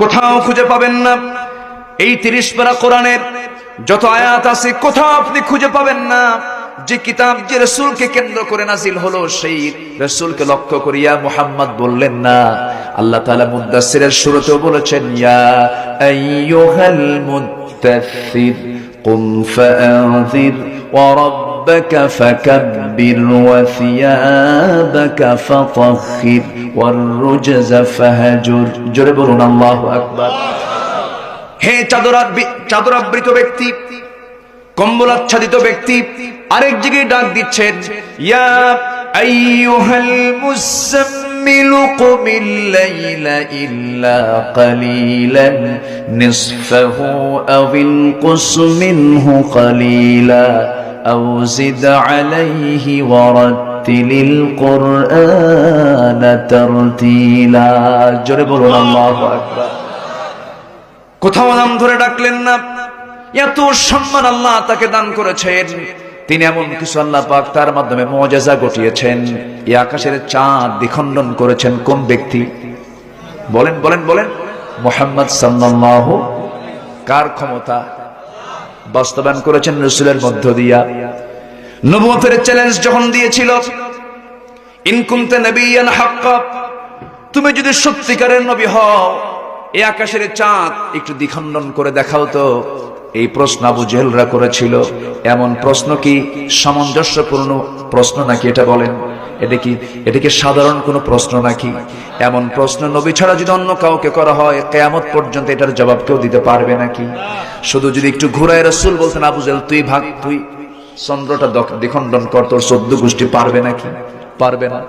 কোথাও খুঁজে পাবেন না। এই 30 পারা কোরআনের যত আয়াত আছে কোথাও আপনি খুঁজে পাবেন না যে কিতাব যে রাসূলকে কেন্দ্র করে নাজিল হলো সেই রাসূলকে লক্ষ্য করিয়া মুহাম্মদ বললেন না। আল্লাহ তাআলা মুদ্দাসসিরের শুরুতেও বলেছেন, ইয়া আইয়ুহাল মুদ্দাসসির কুম ফাআনজির ওয়া রাব্বাকা ফাকাব্বির ওয়া সিয়াবাকা ফাতাহহির ওয়ার রুজজা ফাহজুর। জোরে বলুন আল্লাহু আকবার। হে চাদরাবৃত ব্যক্তি, কম্বলাচ্ছাদিত ব্যক্তি, আরেক জায়গায় ডাক দিচ্ছেন, ইয়া আইয়ুহাল মুযাম্মিলু কুমিল লাইলা ইল্লা কালিলান নিসফাহু আওিল কুস মিনহু কালিলা আও জিদ আলাইহি ওয়া রাত্তিলিল কুরআনা তারতিলা। জোরে বলুন আল্লাহু আকবার। কোথাও নাম ধরে ডাকলেন না। এত সম্মান আল্লাহ তাকে দান করেছেন। তিনি এমন কিছু আল্লাহ পাক তার মাধ্যমে মুআজিজা ঘটিয়েছেন। এই আকাশের চাঁদ দ্বিখণ্ডন করেছেন কোন ব্যক্তি? বলেন বলেন বলেন। মুহাম্মদ সাল্লাল্লাহু। কার ক্ষমতা? বাস্তবায়ন করেছেন রাসূলের মধ্য দিয়া। নবুয়তের চ্যালেঞ্জ যখন দিয়েছিল, ইন কুনতা নাবিয়ান হাক্কা, তুমি যদি সত্যিকারের নবী হও এই আকাশের চাঁদ একটু দ্বিখণ্ডন করে দেখাও তো। এই প্রশ্ন আবু জেহেলরা করেছিল। এমন প্রশ্ন কি সামঞ্জস্যপূর্ণ প্রশ্ন নাকি? এটা বলেন, এটা কি সাধারণ কোনো প্রশ্ন নাকি? এমন প্রশ্ন নবী ছাড়া যদি অন্য কাউকে করা হয় কিয়ামত পর্যন্ত এটার জবাব কেউ দিতে পারবে নাকি? শুধু যদি একটু ঘুরায় রাসূল বলতেন, আবু জেহেল তুই ভাগ, তুই চন্দ্রটা দ্বিখণ্ডন কর, তোর 14 গোষ্ঠী পারবে নাকি? পারবে না।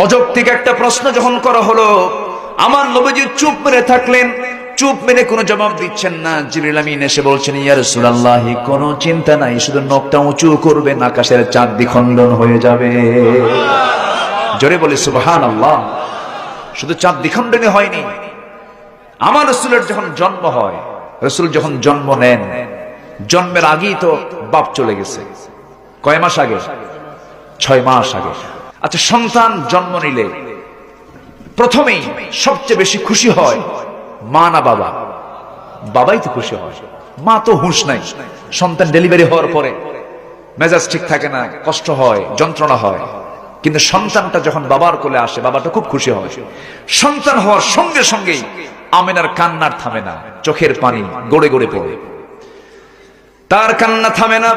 অযৌক্তিক একটা প্রশ্ন যখন করা হলো, আমার নবীজি চুপ মেরে থাকলেন, চুপ মেরে কোনো জবাব দিচ্ছেন না। জিবরিল আমিন এসে বলছেন, ইয়া রাসূলুল্লাহ কোনো চিন্তা নাই, শুধু নখটা উঁচু করবেন, আকাশের চাঁদ দ্বিখণ্ডন হয়ে যাবে। জোরে বলে সুবহানাল্লাহ। শুধু চাঁদ দ্বিখণ্ডনই হয়নি, আমার রাসূলের যখন জন্ম হয়, রাসূল যখন জন্ম নেন, জন্মের আগেই তো বাপ চলে গেছে। কয় মাস আগে? 6 মাস আগে। আচ্ছা, সন্তান জন্ম নিলে প্রথমেই সবচেয়ে বেশি খুশি হয় মা না বাবা? বাবাই তো খুশি হয়, মা তো হুঁশ নাই। সন্তান ডেলিভারি হওয়ার পরে মেজাজ ঠিক থাকে না, কষ্ট হয়, যন্ত্রণা হয়। কিন্তু সন্তানটা যখন বাবার কোলে আসে, বাবাটা খুব খুশি হয়। সন্তান হওয়ার সঙ্গে সঙ্গেই আমিনার কান্নার থামে না, চোখের পানি গড়ে গড়ে পড়ে, তার কান্না থামে না,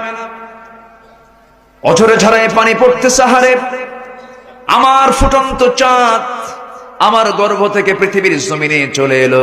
অঝরে ঝরায় পানি পড়তেছে। হারে আমার ফুটন্ত চাঁদ আমার গর্ভ থেকে পৃথিবীর জমিনে চলে এলো।